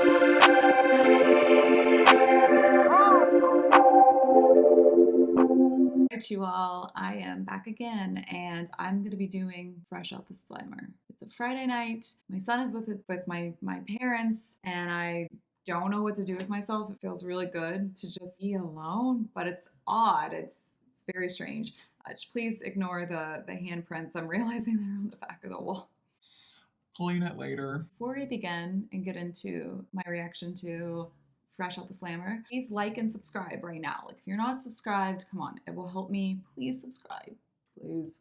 Alright, you all, I am back again and I'm going to be doing Fresh Out the Slammer. It's a Friday night. My son is with my parents and I don't know what to do with myself. It feels really good to just be alone, but it's odd. It's very strange. Please ignore the handprints. I'm realizing they're on the back of the wall. Clean it later. Before we begin and get into my reaction to Fresh Out the Slammer, please like and subscribe right now. Like, if you're not subscribed, come on, it will help me. Please subscribe, please.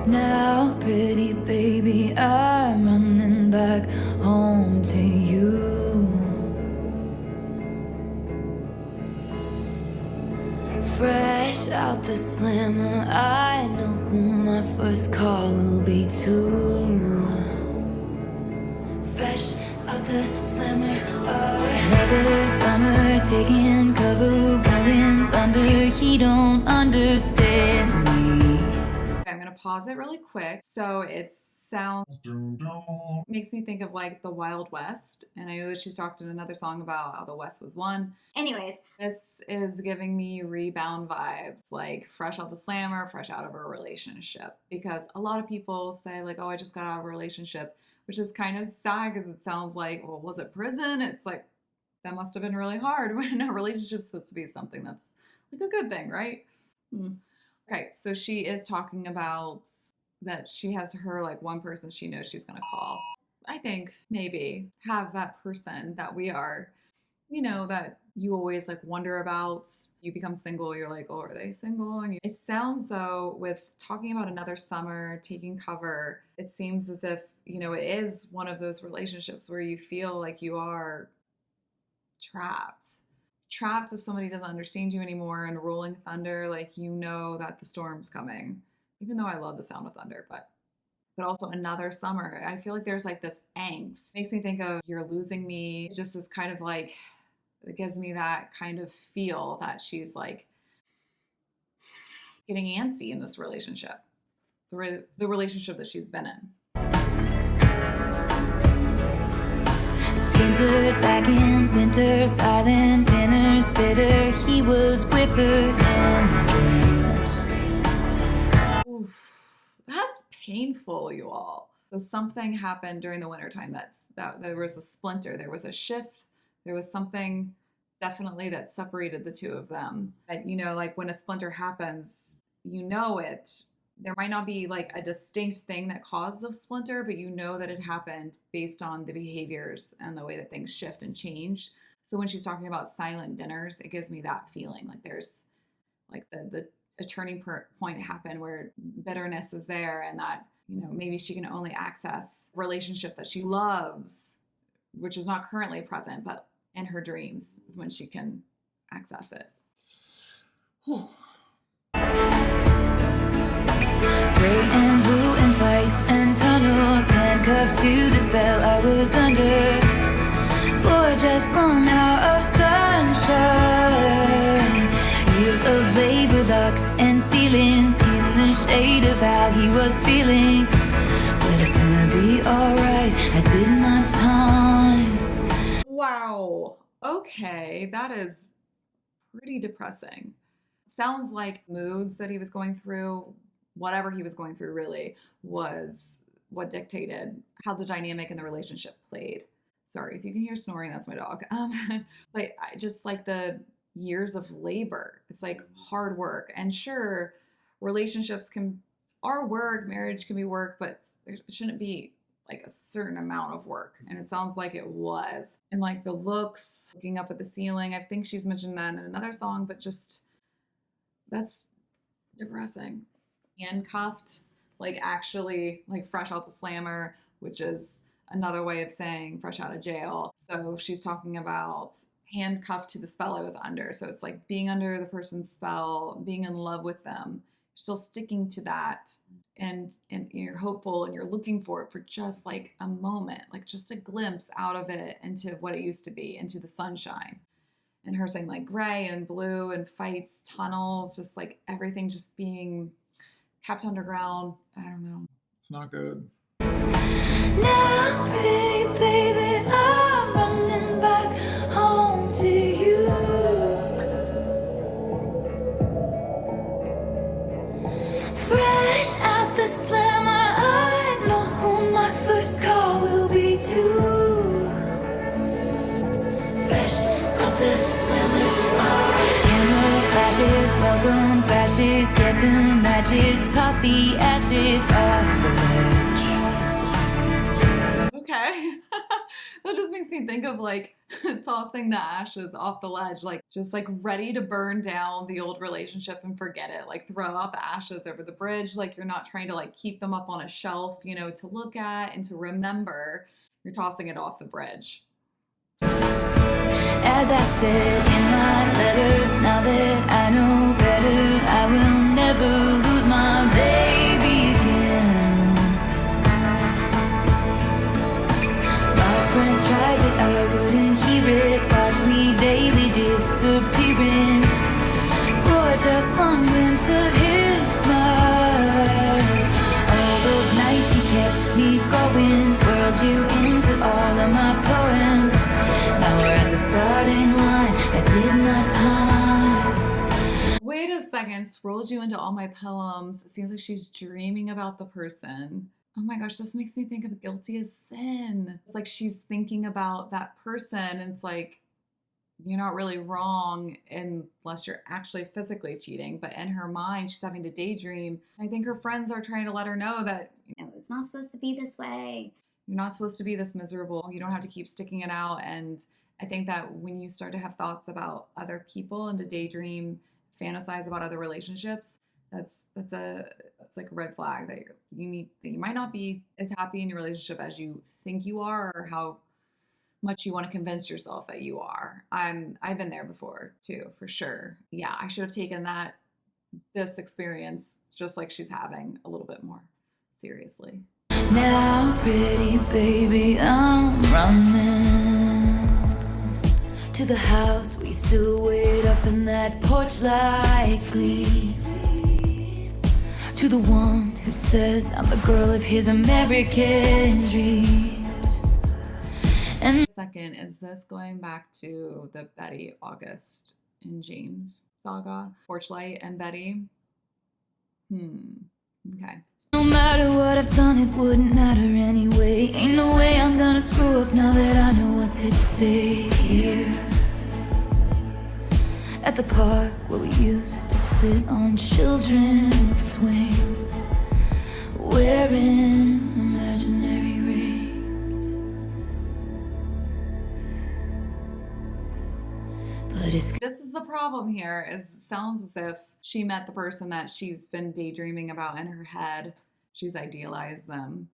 Now, pretty baby, I'm running back home to you. Fresh out the slammer, I know who my first call will be to. Fresh out the slammer, another summer taking cover, blowing thunder. He don't understand me. I'm gonna pause it really quick. So it sounds, makes me think of like the Wild West. And I know that she's talked in another song about how the West was won. Anyways, this is giving me Rebound vibes, like fresh out the slammer, fresh out of a relationship. Because a lot of people say like, oh, I just got out of a relationship, which is kind of sad because it sounds like, well, was it prison? It's like, that must have been really hard when a relationship's supposed to be something that's like a good thing, right? Okay, so she is talking about that she has her like one person she knows she's gonna call. I think maybe have that person that we are, you know, that you always like wonder about. You become single, you're like, oh, are they single? And it sounds though, with talking about another summer, taking cover, it seems as if, you know, it is one of those relationships where you feel like you are trapped if somebody doesn't understand you anymore, and rolling thunder, like, you know that the storm's coming, even though I love the sound of thunder, but also another summer. I feel like there's like this angst. Makes me think of You're Losing Me. It's just this kind of like, it gives me that kind of feel that she's like getting antsy in this relationship, the relationship that she's been in. Splintered back in winter, silent dinners, bitter. He was with her in dreams. Oof, that's painful, you all. So something happened during the wintertime that there was a splinter, there was a shift, there was something definitely that separated the two of them. And, you know, like when a splinter happens, you know it. There might not be like a distinct thing that caused the splinter, but you know that it happened based on the behaviors and the way that things shift and change. So when she's talking about silent dinners, it gives me that feeling like there's like a turning point happened where bitterness is there, and that, you know, maybe she can only access a relationship that she loves, which is not currently present, but in her dreams is when she can access it. Whew. Gray and blue and fights and tunnels, handcuffed to the spell I was under. For just 1 hour of sunshine, years of labor, locks and ceilings, in the shade of how he was feeling. But it's gonna be alright, I did my time. Wow. Okay, that is pretty depressing. Sounds like moods that he was going through, whatever he was going through really, was what dictated how the dynamic in the relationship played. Sorry if you can hear snoring, that's my dog. But I just like the years of labor. It's like hard work. And sure, relationships are work, marriage can be work, but it shouldn't be like a certain amount of work. And it sounds like it was. And like the looks, looking up at the ceiling, I think she's mentioned that in another song, but just, that's depressing. Handcuffed, like actually like fresh out the slammer, which is another way of saying fresh out of jail. So she's talking about handcuffed to the spell I was under. So it's like being under the person's spell, being in love with them, you're still sticking to that, and you're hopeful and you're looking for it for just like a moment, like just a glimpse out of it into what it used to be, into the sunshine. And her saying like gray and blue and fights, tunnels, just like everything just being kept underground. I don't know. It's not good. Now, pretty baby, I'm running back home to you. Fresh out the slammer, I know who my first call will be too. Fresh out the slammer, camera flashes, welcome bashes, get the matches, toss the ashes off the ledge. Okay. That just makes me think of like tossing the ashes off the ledge, like just like ready to burn down the old relationship and forget it, like throw out the ashes over the bridge. Like you're not trying to like keep them up on a shelf, you know, to look at and to remember. You're tossing it off the bridge. As I said in my letters, now that I know better, I will never lose my baby again. My friends tried, but I wouldn't hear it. Watch me daily disappearing for just one glimpse of his smile. All those nights he kept me going, swirled you into all of my poems. Now we're at the starting line, I did my time. Wait a second, swirls you into all my poems. It seems like she's dreaming about the person. Oh my gosh, this makes me think of guilty as sin. It's like she's thinking about that person, and it's like, you're not really wrong unless you're actually physically cheating, but in her mind, she's having to daydream. I think her friends are trying to let her know that No, it's not supposed to be this way. you're not supposed to be this miserable. You don't have to keep sticking it out. And I think that when you start to have thoughts about other people and to daydream, fantasize about other relationships, that's like a red flag that you might not be as happy in your relationship as you think you are, or how much you want to convince yourself that you are. I've been there before too, for sure. Yeah, I should have taken this experience just like she's having a little bit more seriously. Now, pretty baby, I'm running to the house. We still wait up in that porch like leaves. To the one who says I'm the girl of his American dreams. And Second, is this going back to the Betty, August, and James saga? Porchlight and Betty? Okay. no matter what I've done, it wouldn't matter anyway. Ain't no way I'm gonna screw up now that I know what's at stake here. At the park where we used to sit on children's swings, wearing imaginary rings. But it's This is the problem here, is it sounds as if she met the person that she's been daydreaming about in her head. She's idealized them.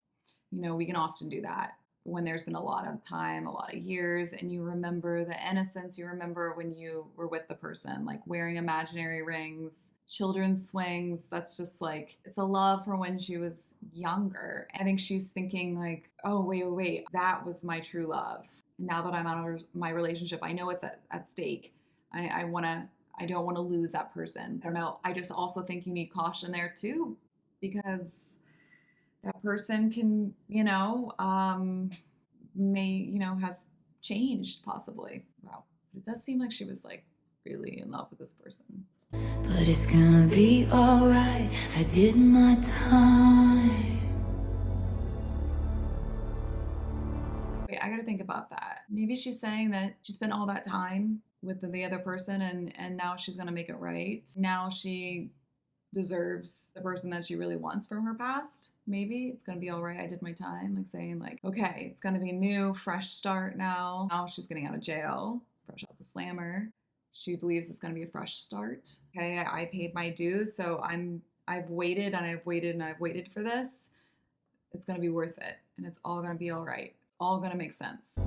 You know, we can often do that when there's been a lot of time, a lot of years, and you remember the innocence, you remember when you were with the person, like wearing imaginary rings, children's swings. That's just like, it's a love for when she was younger. I think she's thinking like, oh, wait, that was my true love. Now that I'm out of my relationship, I know it's at stake. I don't want to lose that person. I don't know. I just also think you need caution there too, because that person can, has changed possibly. Wow. But it does seem like she was like really in love with this person. But it's gonna be alright, I did my time. Wait, I gotta think about that. Maybe she's saying that she spent all that time with the other person and now she's gonna make it right. Now she deserves the person that she really wants from her past. Maybe it's gonna be all right, I did my time. Like saying like, okay, it's gonna be a new, fresh start now. Now she's getting out of jail, fresh out the slammer. She believes it's gonna be a fresh start. Okay, I paid my dues, so I've waited and I've waited and I've waited for this. It's gonna be worth it, and it's all gonna be all right. It's all gonna make sense.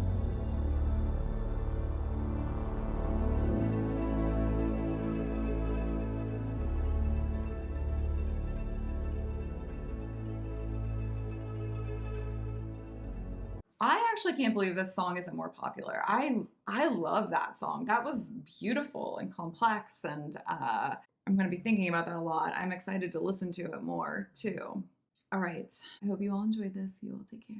I actually can't believe this song isn't more popular. I love that song. That was beautiful and complex, and I'm going to be thinking about that a lot. I'm excited to listen to it more too. All right. I hope you all enjoyed this. You all take care.